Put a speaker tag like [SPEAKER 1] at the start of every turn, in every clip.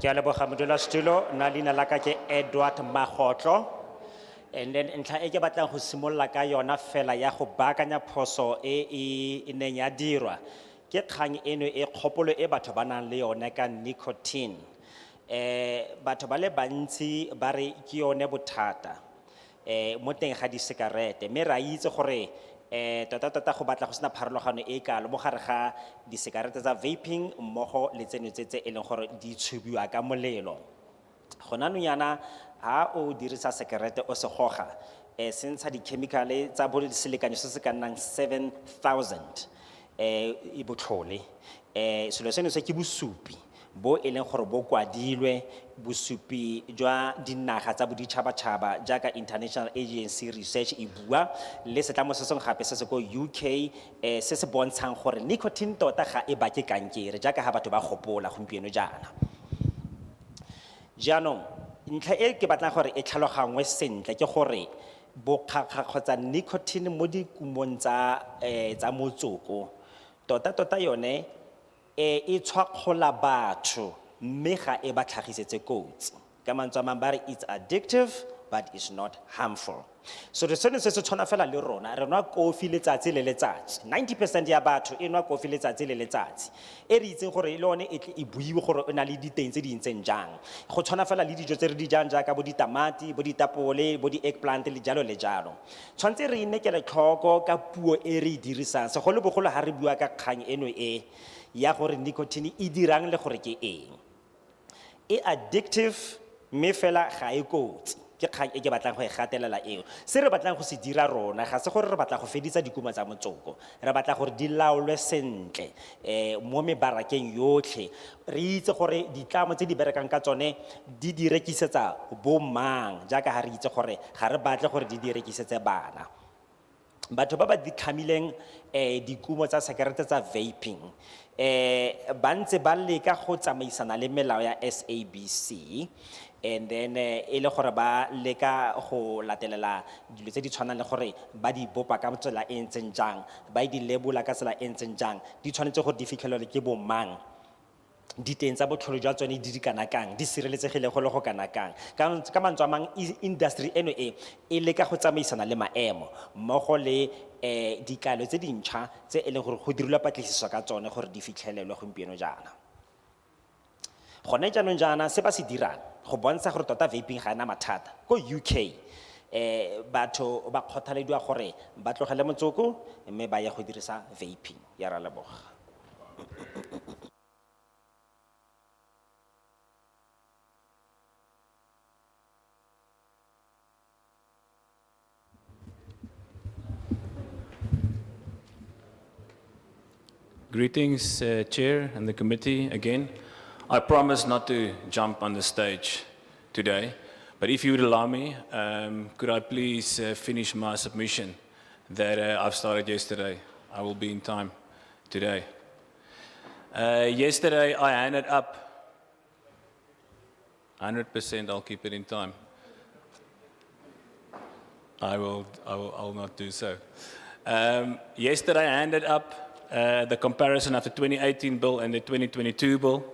[SPEAKER 1] Ke a leboga modulasetulo, nna leina la ka ke Edward Magotlo. And then ntlha e ke batlang go simolola ka yona fela ya go baakanya phoso e neng ya dirwa ke kgang eno e kgopolo e batho ba nang le yone ka nicotine. Batho ba le bantsi ba re ke yone bothata mo teng ga di-cigarette, mme re a itse gore tota go batla go sena pharologano e kalo mo gare ga di-cigarette tsa vaping mmogo le tseno tse e leng gore di tshubiwa ka molelo. Gona nonyana ha o dirisa cigarette o se goga se ntsha di-chemical tsa bo selekanyo se se ka nnang 7,000 e botlhole. Selo seno se ke bosupi bo e leng gore bo kwadilwe bosupi jwa dinaga tsa boditšhabatšhaba jaaka International Agency Research e bua le setlamo se sengwe gape se se ko UK se se bontshang gore nicotine tota ga e bake kankere jaaka ha batho ba gopola gompieno jaana. Jaanong ntlha e ke batlang gore e tlhalogangwe sentle ke gore bokgakga kgotsa nicotine mo dikumong tsa motsoko tota yone e tshwakgola batho mme ga e ba tlhagisetse kotsi ka mantswe a mangwe ba re it's addictive but it's not harmful. So re seno se se tshwana fela le rona re nwa kofi letsatsi le letsatsi 90% ya batho e nwa kofi letsatsi le letsatsi e re itseng gore le one e buiwe gore o na le diteng tse di ntseng jang go tshwana fela le dijo tse re di jang jaaka bo ditamati bo ditapole bo di-eggplant le jalo le jalo. Tshwanetse re inekele tlhoko ka puo e re e dirisang segolobogolo ha re bua ka kgang eno ya gore nicotine e dirang le gore ke eng. E addictive mme fela ga e kotsi ke kgang e ke batlang go e gatelela eo. Se re batlang go se dira rona ga se gore re batla go fedisa dikumo tsa motsoko re batla gore di laolwe sentle mo mebarakeng yotlhe re itse gore ditlamo tse di berekang ka tsone di rekisetsa bo mang jaaka ha re itse gore ga re batle gore di rekisetse bana. Batho ba ba di tlhamileng dikumo tsa cigarette tsa vaping ba ntse ba leka go tsamaisana le melao ya SABC and then e le gore ba leka go latelela dilo tse di tshwanang le gore ba di bopa ka tsela e ntseng jang ba di lebola ka tsela e ntseng jang di tshwanetse gore di fitlhelele ke bo mang diteng tsa botlholo jwa tsone di kana kang di sireletsegile go le go kana kang ka mantswe a mang industry eno e leka go tsamaisana le maemo mmogo le dikalo tse dintšha tse e leng gore go dirilwa patlisiso ka tsone gore di fitlhelelwe gompieno jaana. Gone jaanong jaana se ba se dirang go bontsha gore tota vaping ga ena mathata ko UK batho ba kgothalediwa gore ba tlogele motsoko mme ba ye go dirisa vaping ya ra leboga.
[SPEAKER 2] Greetings, Chair and the committee again. I promise not to jump on the stage today, but if you would allow me, could I please finish my submission that I've started yesterday? I will be in time today. Yesterday I handed up 100%, I'll keep it in time. I will not do so. Yesterday I handed up the comparison of the 2018 bill and the 2022 bill.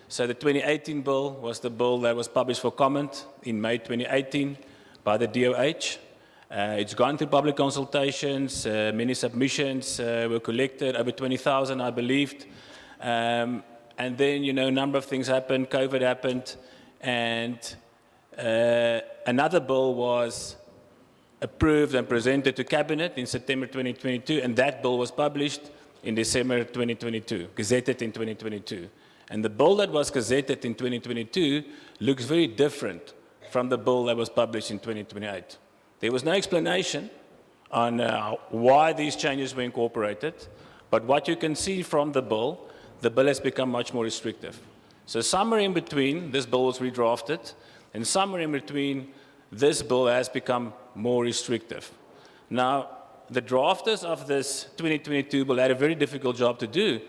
[SPEAKER 2] So the 2018 bill was the bill that was published for comment in May 2018 by the DOH. It's gone through public consultations, many submissions were collected, over 20,000 I believed. And then, you know, a number of things happened, COVID happened, and another bill was approved and presented to Cabinet in September 2022, and that bill was published in December 2022, gazetted in 2022. And the bill that was gazetted in 2022 looks very different from the bill that was published in 2028. There was no explanation on why these changes were incorporated, but what you can see from the bill has become much more restrictive. So somewhere in between, this bill was redrafted, and somewhere in between, this bill has become more restrictive. Now, the drafters of this 2022 bill had a very difficult job to do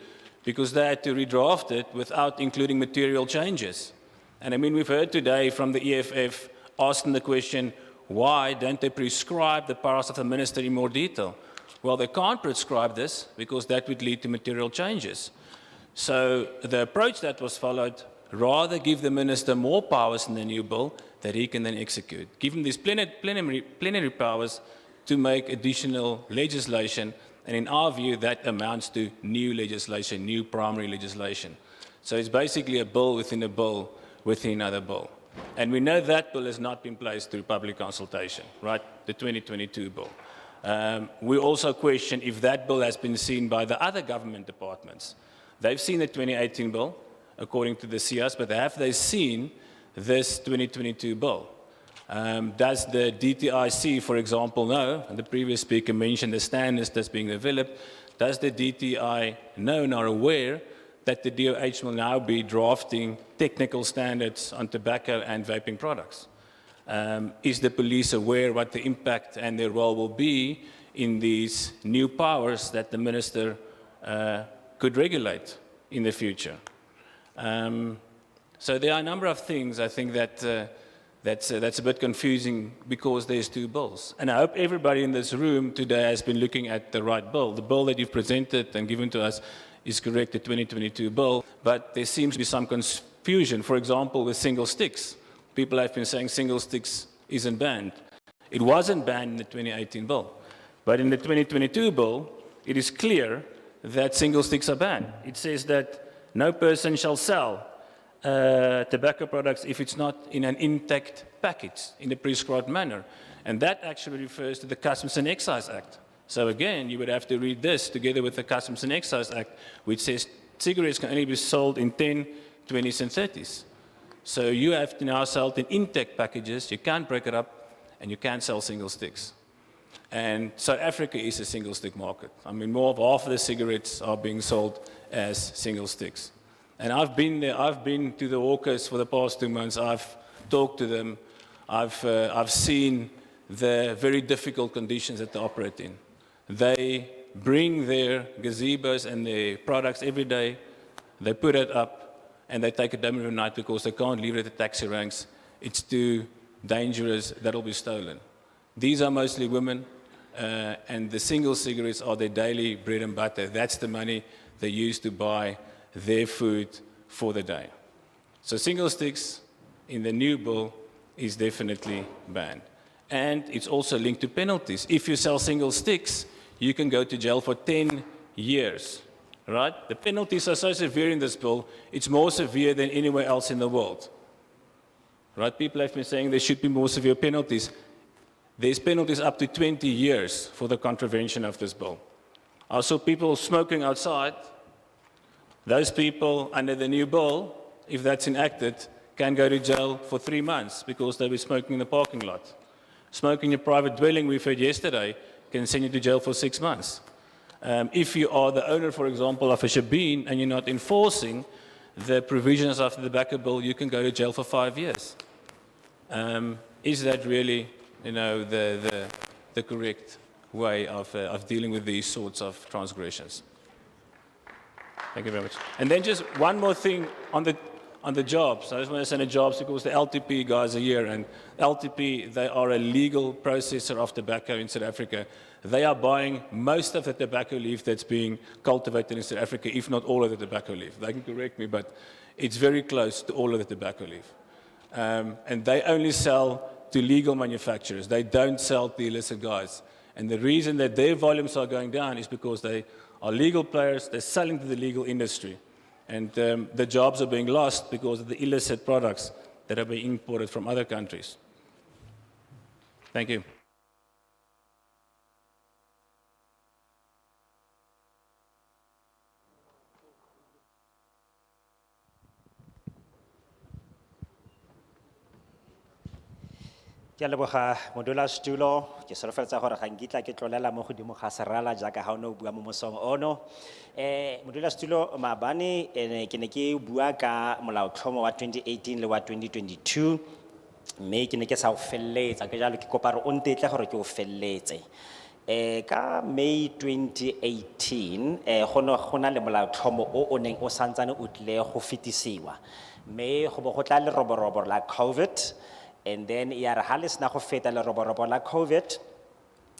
[SPEAKER 2] because they had to redraft it without including material changes. And I mean, we've heard today from the EFF asking the question, why don't they prescribe the powers of the minister in more detail? Well, they can't prescribe this because that would lead to material changes. So the approach that was followed rather give the minister more powers in the new bill that he can then execute. Give him these plenary powers to make additional legislation, and in our view, that amounts to new legislation, new primary legislation. So it's basically a bill within another bill. And we know that bill has not been placed through public consultation, right? The 2022 bill. We also question if that bill has been seen by the other government departments. They've seen the 2018 bill, according to the CS, but have they seen this 2022 bill? Does the DTIC, for example, know, and the previous speaker mentioned the standards that's being developed, does the DTI know and are aware that the DOH will now be drafting technical standards on tobacco and vaping products? Is the police aware what the impact and their role will be in these new powers that the minister could regulate in the future? So there are a number of things I think that that's a bit confusing because there's two bills. And I hope everybody in this room today has been looking at the right bill. The bill that you've presented and given to us is correct, the 2022 bill, but there seems to be some confusion. For example, with single sticks. People have been saying single sticks isn't banned. It wasn't banned in the 2018 bill. But in the 2022 bill, it is clear that single sticks are banned. It says that no person shall sell tobacco products if it's not in an intact package in a prescribed manner. And that actually refers to the Customs and Excise Act. So again, you would have to read this together with the Customs and Excise Act, which says cigarettes can only be sold in 10, 20s, and 30s. So you have to now sell it in intact packages, you can't break it up, and you can't sell single sticks. And South Africa is a single stick market. I mean, more of half of the cigarettes are being sold as single sticks. And I've been there, I've been to the hawkers for the past 2 months, I've talked to them, I've seen the very difficult conditions that they operate in. They bring their gazebos and their products every day, they put it up, and they take it home every night because they can't leave it at the taxi ranks. It's too dangerous, that'll be stolen. These are mostly women, and the single cigarettes are their daily bread and butter. That's the money they use to buy their food for the day. So single sticks in the new bill is definitely banned. And it's also linked to penalties. If you sell single sticks, you can go to jail for 10 years, right? The penalties are so severe in this bill, it's more severe than anywhere else in the world. Right? People have been saying there should be more severe penalties. There's penalties up to 20 years for the contravention of this bill. Also, people smoking outside, those people under the new bill, if that's enacted, can go to jail for 3 months because they'll be smoking in the parking lot. Smoking in your private dwelling, we've heard yesterday, can send you to jail for 6 months. If you are the owner, for example, of a shebeen and you're not enforcing the provisions of the tobacco bill, you can go to jail for 5 years. Is that really, you know, the correct way of dealing with these sorts of transgressions? Thank you very much. And then just one more thing on the jobs. I just want to say the jobs because the LTP guys are here, and LTP, they are a legal processor of tobacco in South Africa. They are buying most of the tobacco leaf that's being cultivated in South Africa, if not all of the tobacco leaf. They can correct me, but it's very close to all of the tobacco leaf. And they only sell to legal manufacturers. They don't sell to illicit guys. And the reason that their volumes are going down is because they are legal players, they're selling to the legal industry. And the jobs are being lost because of the illicit products that are being imported from other countries. Thank you.
[SPEAKER 1] Ke a leboga modulasetulo ke solofetsa gore ga nkitla ke tlolela mo godimo ga serala jaaka ga o ne o bua mo mosong ono. Modulasetulo maabane ke ne ke bua ka molaotlhomo wa 2018 le wa 2022 mme ke ne ke sa o felletsa ke jalo ke kopa re o ntetle gore ke o felletse. Ka May 2018 go na le molaotlhomo o neng o santsane o tlile go fetisiwa mme go bo go tla le roborobo la COVID. And then ya re ha le sena go feta le roborobo la COVID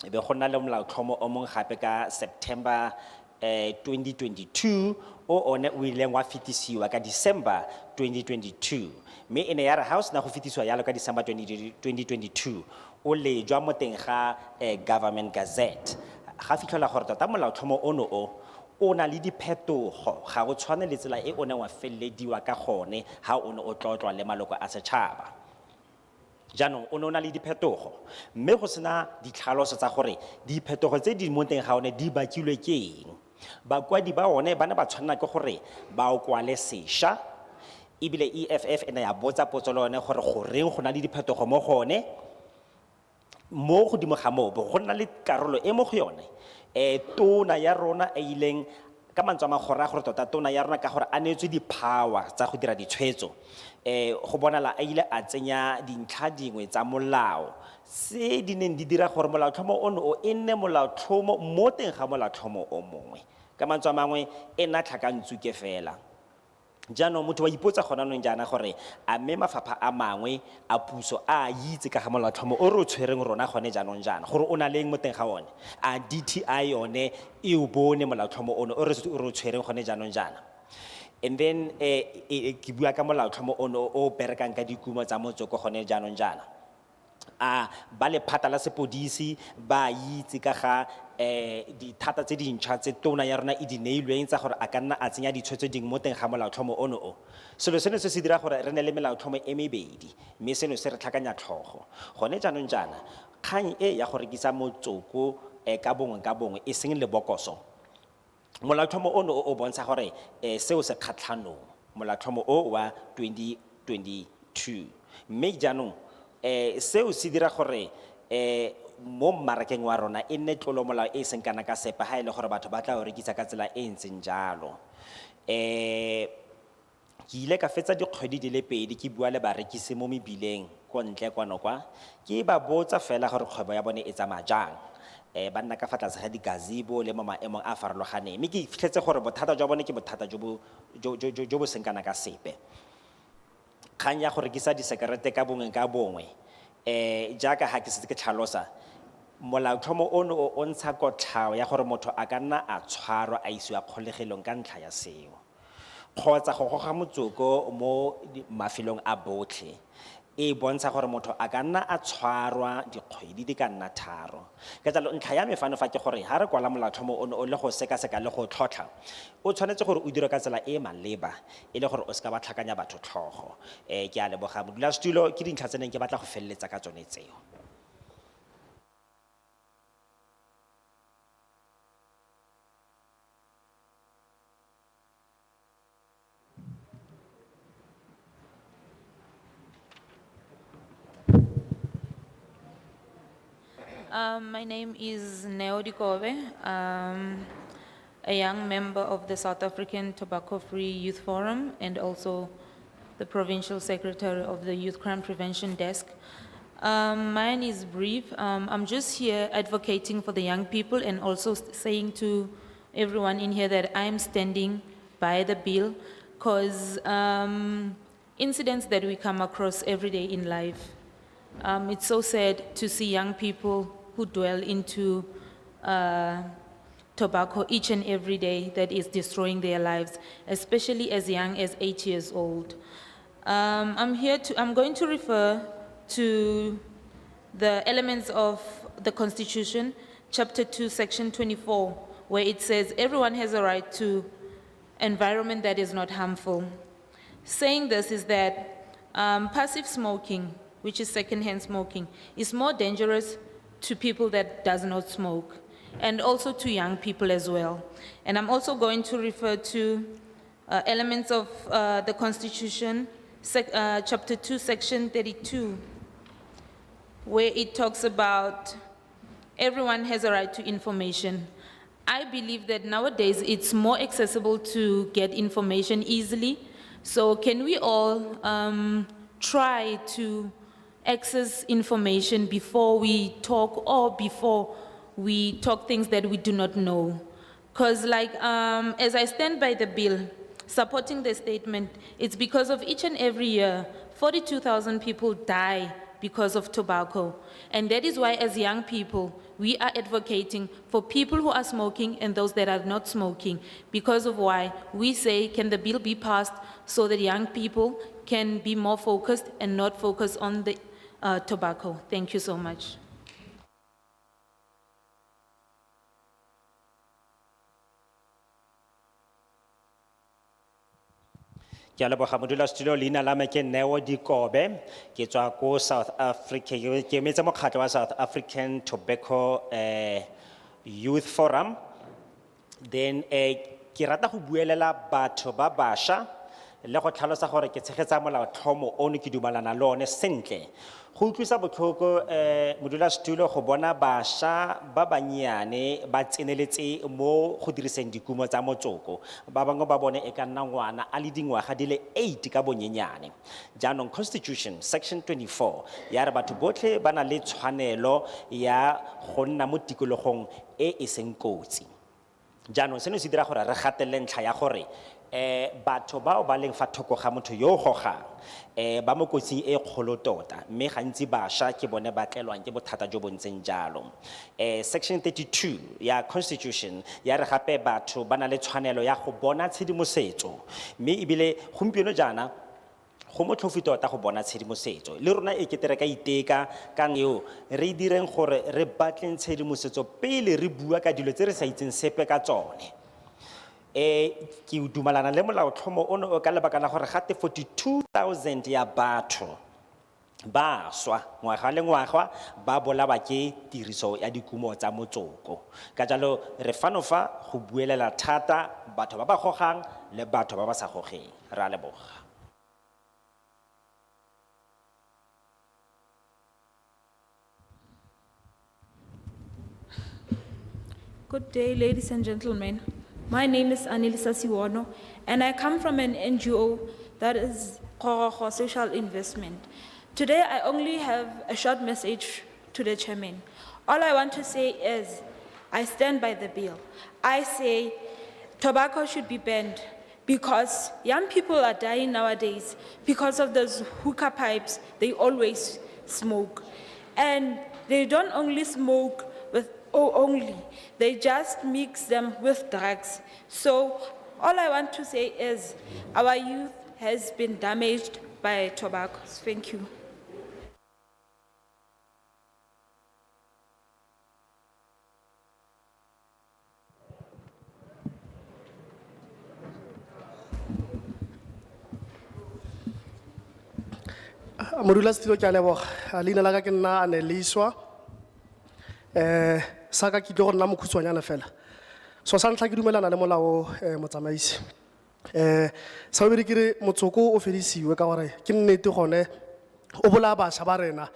[SPEAKER 1] be go na le molaotlhomo o mong gape ka September 2022 o one o ileng wa fetisiwa ka December 2022 mme ene ya re ha o sena go fetisiwa yalo ka December 2022 o le jwa mo teng ga government gazette ga fitlhela gore tota molaotlhomo ono o na le diphetogo ga go tshwane le tsela e o ne wa fellediwa ka gone ha o ne o tlotlwa le maloko a setšhaba jaanong o ne o na le diphetogo mme go sena ditlhaloso tsa gore diphetogo tse di mo teng ga one di bakilwe ke eng bakwadi ba one ba ne ba tshwanela ke gore ba o kwale sešwa ebile EFF ene ya botsa potso le one gore goreng go na le diphetogo mo gone mo godimo ga moo go nna le karolo e mo go yone tona ya rona e ileng ka mantswe a magora gore tota tona ya rona ka gore a neetswe di-power tsa go dira ditshwetso go bonala a ile a tsenya dintlha dingwe tsa molao se di neng di dira gore molaotlhomo ono o e nne molaotlhomo mo teng ga molaotlhomo o mongwe ka mantswe a mangwe e nna tlhakantsuke fela jaanong motho wa ipotsa gona nong jaana gore a mme mafapha a mangwe a puso a itse ka ga molaotlhomo o re o tshwereng rona gone jaanong jaana gore o na leng mo teng ga one a DTI yone e o bone molaotlhomo ono o re o tshwereng gone jaanong jaana and then ke bua ka molaotlhomo ono o berekang ka dikumo tsa motsoko gone jaanong jaana ba lephata la sepodisi ba itse ka ga dithata tse dintšha tse tona ya rona e di neilweng tsa gore a ka nna a tsenya ditshwetso dingwe mo teng ga molaotlhomo ono o selo seno se se dira gore re ne le melaotlhomo e mebedi mme seno se re tlhakanya tlhogo gone jaanong jaana kgang e ya go rekisa motsoko ka bongwe e seng lebokoso molaotlhomo ono o bontsha gore seo se kgatlhanong molaotlhomo o wa 2022 mme jaanong seo se dira gore mo mmarakeng wa rona e nne tlolomolao e seng kana ka sepe ha e le gore batho ba tla o rekisa ka tsela e ntseng jalo ke ile ka fetsa dikgwedi di le pedi ke bua le barekisi mo mebileng ko ntle kwano kwa ke ba botsa fela gore kgwebo ya bone e tsamaya jang ba nna ka fa tlase ga di-gazebo le mo maemong a farologaneng mme ke fitlhetse gore bothata jwa bone ke bothata jo bo seng kana ka sepe kgang ya go rekisa disekerete ka bongwe jaaka ha ke setse ke tlhalosa molaotlhomo ono o ntsha kotlhao ya gore motho a ka nna a tshwarwa a isiwa kgolegelong ka ntlha ya seo kgotsa go goga motsoko mo mafelong a botlhe e bontsha gore motho a ka nna a tshwarwa dikgwedi di ka nna 3 ka jalo ntlha ya mefano fa ke gore ha re kwala molaotlhomo ono o le go sekaseka le go tlhotlha o tshwanetse gore o dire ka tsela e maleba e le gore o seka ba tlhakanya batho tlhogo ke a leboga modulasetulo ke dintlha tse neng ke batla go feleletsa ka tsone tseo
[SPEAKER 3] My name is Neo Dikobe, a young member of the South African Tobacco-Free Youth Forum and also the Provincial Secretary of the Youth Crime Prevention Desk. Mine is brief. I'm just here advocating for the young people and also saying to everyone in here that I'm standing by the bill because incidents that we come across every day in life, it's so sad to see young people who dwell into tobacco each and every day that is destroying their lives, especially as young as 8 years old. I'm going to refer to the elements of the Constitution, Chapter 2, Section 24, where it says everyone has a right to environment that is not harmful. Saying this is that passive smoking, which is secondhand smoking, is more dangerous to people that does not smoke, and also to young people as well. And I'm also going to refer to elements of the Constitution, Chapter 2, Section 32, where it talks about everyone has a right to information. I believe that nowadays it's more accessible to get information easily. So can we all try to access information before we talk or before we talk things that we do not know? Because as I stand by the bill, supporting the statement, it's because of each and every year, 42,000 people die because of tobacco. And that is why as young people, we are advocating for people who are smoking and those that are not smoking, because of why we say, can the bill be passed so that young people can be more focused and not focus on the tobacco? Thank you so much.
[SPEAKER 1] Ke a leboga modulasetulo, leina la me ke Neo Dikobe, ke tswa ko South Africa, ke emetse mokgatlo wa South African Tobacco Youth Forum. Then ke rata go buelela batho ba basha le go tlhalosa gore ke tshegetsa molaotlhomo ono ke dumalana le one sentle. Go utlwisa botlhoko modulasetulo go bona basha ba bannyane ba tseneletse mo go diriseng dikumo tsa motsoko, ba bangwe ba bone e ka nna ngwana a le dingwaga di le 8 ka bonyenyane. Jaanong Constitution Section 24 ya re batho botlhe ba na le tshwanelo ya go nna mo tikologong e e seng kotsi. Jaanong seno se dira gore re gatelele ntlha ya gore batho bao ba leng fa thoko ga motho yo gogang ba mo kotsing e kgolo tota, mme gantsi basha ke bone ba tlelwang ke bothata jo bontseng jalo. Section 32 ya Constitution ya re gape batho ba na le tshwanelo ya go bona tshedimosetso, mme ebile gompieno jaana go motlhofu tota go bona tshedimosetso. Le rona e kete re ka iteka ka eo re direng gore re batleng tshedimosetso pele re bua ka dilo tse re sa itseng sepe ka tsone. Ke dumalana le molaotlhomo ono ka lebaka la gore gate 42,000 ya batho ba swa ngwaga le ngwaga ba bolawa ke tiriso ya dikumo tsa motsoko. Ka jalo re fanofa go buelela thata batho ba ba gogang le batho ba ba sa gogeng. Re a leboga.
[SPEAKER 4] Good day, ladies and gentlemen. My name is Anelisa Siwono, and I come from an NGO that is Kgokgo Social Investment. Today, I only have a short message to the chairman. All I want to say is, I stand by the bill. I say tobacco should be banned because young people are dying nowadays because of those hookah pipes they always smoke. And they don't only smoke only, they just mix them with drugs. So all I want to say is our youth has been damaged by tobacco. Thank you.
[SPEAKER 5] Modulasetulo ke a leboga. Leina la ka ke nna Aneliswa. Saka ke tlo go nna mokhutswanyana fela. So sa ntlha ke dumelana le molao motsamaisi. Sa bobedi ke re motsoko o fedisiwe ka gore ke nnete gone o bola basha ba rena.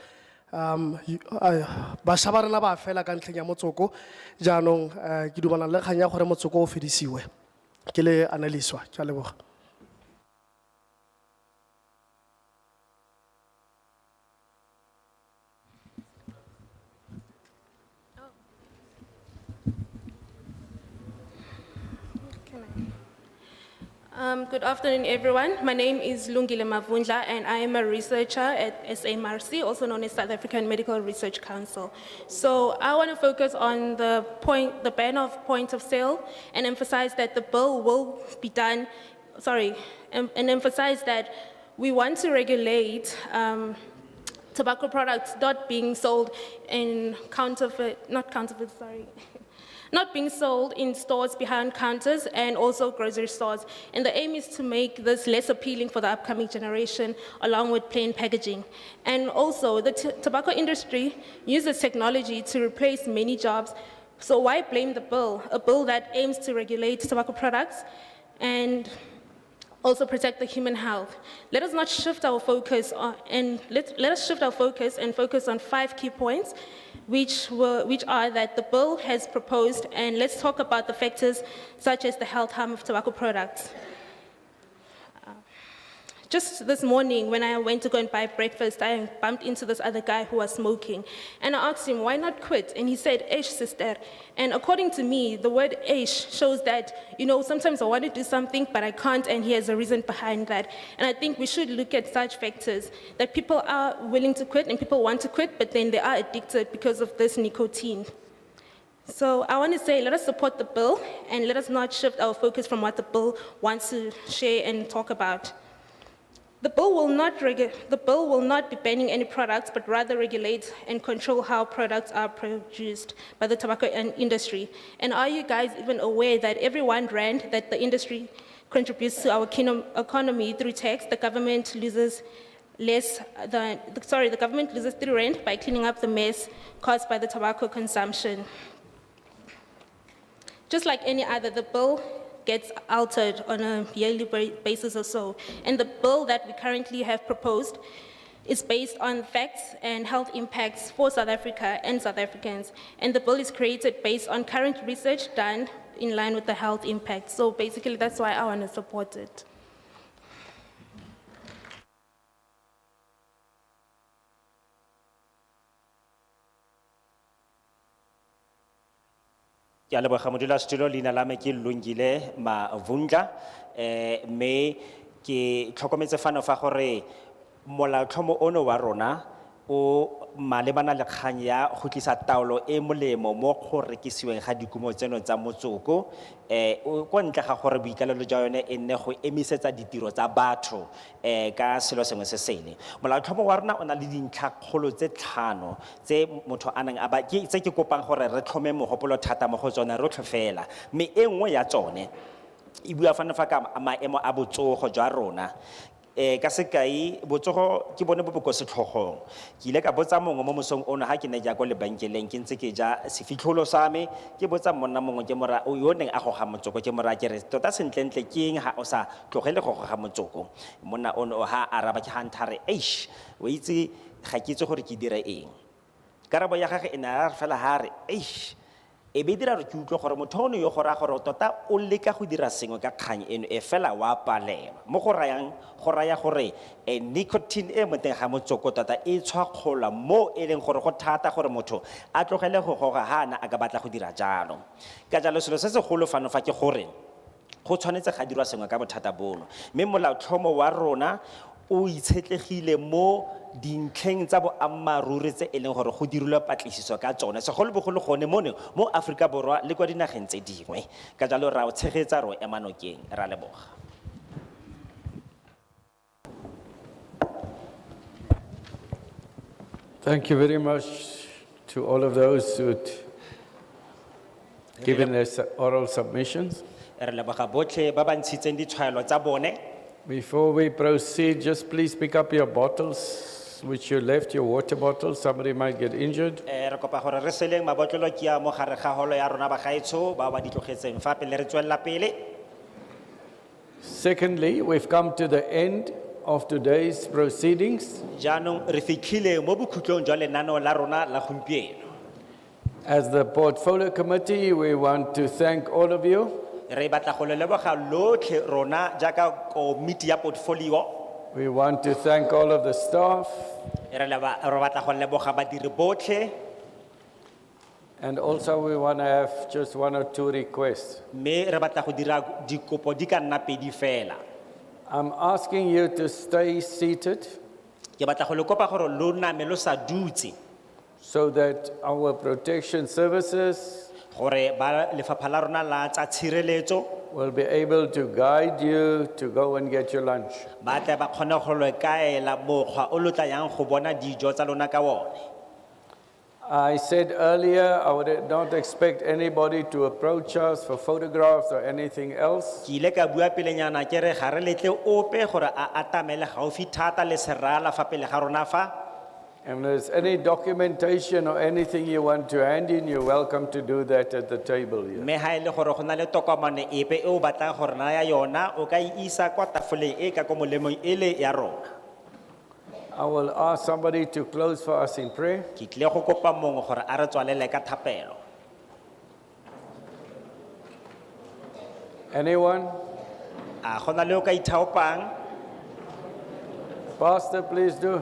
[SPEAKER 5] Basha ba rena ba fela ka ntlheng ya motsoko. Jaanong ke dumelana le kganya gore motsoko o fedisiwe. Ke le Aneliswa. Ke a leboga.
[SPEAKER 6] Good afternoon, everyone. My name is Lungile Mavundla, and I am a researcher at SAMRC, also known as South African Medical Research Council. So I want to focus on the ban of point of sale, and emphasize that the bill will be done, and emphasize that we want to regulate tobacco products not being sold in not being sold in stores behind counters and also grocery stores. And the aim is to make this less appealing for the upcoming generation, along with plain packaging. And also, the tobacco industry uses technology to replace many jobs. So why blame the bill? A bill that aims to regulate tobacco products and also protect the human health. Let us not shift our focus let us shift our focus and focus on 5 key points, which are that the bill has proposed, and let's talk about the factors such as the health harm of tobacco products. Just this morning, when I went to go and buy breakfast, I bumped into this other guy who was smoking. And I asked him, why not quit? And he said, "Eish, sister." And according to me, the word "eish" shows that, sometimes I want to do something, but I can't, and he has a reason behind that. And I think we should look at such factors, that people are willing to quit and people want to quit, but then they are addicted because of this nicotine. So I want to say, let us support the bill and let us not shift our focus from what the bill wants to share and talk about. The bill will not be banning any products, but rather regulate and control how products are produced by the tobacco industry. And are you guys even aware that every R1 that the industry contributes to our economy through tax, the government loses the government loses R3 by cleaning up the mess caused by the tobacco consumption. Just like any other, the bill gets altered on a yearly basis or so. And the bill that we currently have proposed is based on facts and health impacts for South Africa and South Africans. And the bill is created based on current research done in line with the health impacts. So basically, that's why I want to support it.
[SPEAKER 1] Ke a leboga modulasetulo, leina la me ke Lungile Mavundla, mme ke tlhokometse fano fa gore molaotlhomo ono wa rona o malebana le kgang ya go tlisa taolo e molemo mo go rekisiweng ga dikumo tseno tsa motsoko ko ntle ga gore boikalelo jwa yone e nne go emisetsa ditiro tsa batho ka selo sengwe se sele. Molaotlhomo wa rona o na le dintlhakgolo tse 5 tse motho a nang tse ke kopang gore re tlhome mogopolo thata mo go tsone rotlhe fela, mme e nngwe ya tsone e bua fana fa ka maemo a botsogo jwa rona. Ka sekai botsogo ke bone bo bo ko setlhogong. Ke ile ka botsa mongwe mo mosong ono ha ke ne ja go le bankeleng ke ntse ke ja sefitlholo sa me, ke botsa monna mongwe ke mora o yo neng a goga motsoko ke mora ke re tota sentlentle ke eng ha o sa tlogele go goga motsoko. Monna ono ha araba ke hantare eish o itse ga ke itse gore ke dire eng. Karabo ya gagwe e ne a fela ha re eish e be dira re ke utlwa gore motho ono yo gore a gore tota o leka go dira sengwe ka kgang eno e fela wa palelwa mo go raya gore nicotine e mo teng ga motsoko tota e tshwakgola mo e leng gore go thata gore motho a tlogele go goga ha ana a ka batla go dira jalo. Ka jalo selo se segolo fano fa ke gore go tshwanetse ga dirwa sengwe ka bothata bono, mme molaotlhomo wa rona o itshetlegile mo dintlheng tsa boammaruri tse e leng gore go dirilwe patlisiso ka tsone segolobogolo gone mo Aforika Borwa le kwa dinageng tse dingwe. Ka jalo ra o tshegetsa ro ema nokeng, ra leboga.
[SPEAKER 7] Thank you very much to all of those who'd given their oral submissions.
[SPEAKER 1] Re leboga botlhe ba ba ntshitseng ditshwaelo tsa bone.
[SPEAKER 7] Before we proceed, just please pick up your bottles, which you left, your water bottles. Somebody might get injured.
[SPEAKER 1] Re kopa gore re seleng mabotlolo ke a mo gare ga holo ya rona ba gaetsho ba ba di tlogetseng fa pele re tswella pele.
[SPEAKER 7] Secondly, we've come to the end of today's proceedings.
[SPEAKER 1] Jaanong re fitlhile mo bokhutlong jwa lenaneo la rona la gompieno.
[SPEAKER 7] As the Portfolio Committee, we want to thank all of you.
[SPEAKER 1] Re batla go le leboga lotlhe rona jaaka komiti ya portfolio.
[SPEAKER 7] We want to thank all of the staff.
[SPEAKER 1] Re batla go leboga badiri botlhe.
[SPEAKER 7] And also we want to have just 1 or 2 requests.
[SPEAKER 1] Me re batla go dira dikopo di ka nna pedi fela.
[SPEAKER 7] I'm asking you to stay seated
[SPEAKER 1] Ke batla go le kopa gore lo name lo sa dutse
[SPEAKER 7] so that our protection services
[SPEAKER 1] gore ba lefapha la rona la tsa tshireletso
[SPEAKER 7] will be able to guide you to go and get your lunch.
[SPEAKER 1] ba tle ba kgone go le kaela mokgwa o lo tla yang go bona dijo tsa lona ka one.
[SPEAKER 7] I said earlier, I would not expect anybody to approach us for photographs or anything else.
[SPEAKER 1] Ke ile ka bua pelenyana ke re ga re letle ope gore a atamele gaufi thata le serala fa pele ga rona fa.
[SPEAKER 7] And if there's any documentation or anything you want to hand in, you're welcome to do that at the table here.
[SPEAKER 1] Me ha ile gore go na le tokomane epe e o batlang gore naya yona o ka isa kwa tafoleng e ka ko molemong ele ya rona.
[SPEAKER 7] I will ask somebody to close for us in prayer.
[SPEAKER 1] Ke tle go kopa mongwe gore a re tswalele ka thapelo.
[SPEAKER 7] Anyone?
[SPEAKER 1] A gona le o ka ithaopang.
[SPEAKER 7] Pastor, please do.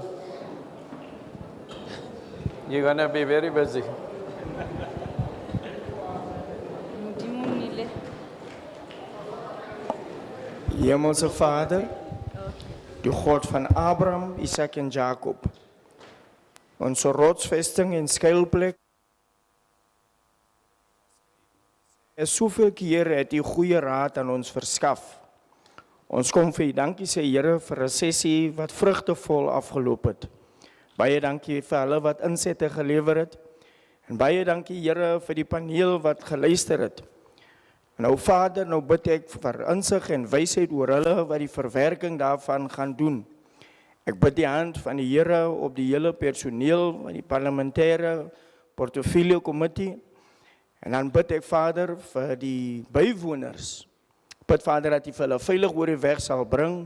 [SPEAKER 7] You're going to be very busy.
[SPEAKER 8] Hemelse Vader, die God van Abraham, Isaac en Jacob, onze rotsvesting en skuilplek, Soveel keer het U goeie raad aan ons verskaf. Ons kom vir U dankie sê Here vir 'n sessie wat vrugtevol afgeloop het. Baie dankie vir hulle wat insette gelewer het. En baie dankie Here vir die paneel wat geluister het. Nou Vader, nou bid ek vir insig en wysheid oor hulle wat die verwerking daarvan gaan doen. Ek bid die hand van die Here op die hele personeel van die parlementêre portefeulje komitee. En dan bid ek Vader vir die bywoners. Bid Vader dat U vir hulle veilig oor die weg sal bring,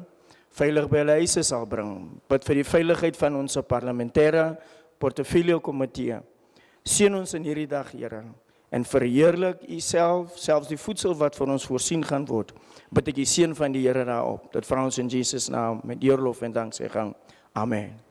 [SPEAKER 8] veilig by hulle huise sal bring. Bid vir die veiligheid van ons parlementêre portefeulje komitee. Seën ons in hierdie dag, Here, en verheerlik U self, selfs die voedsel wat vir ons voorsien gaan word. Bid ek die seën van die Here daarop. Dit vra ons in Jesus naam met eerlof en danksegging. Amen.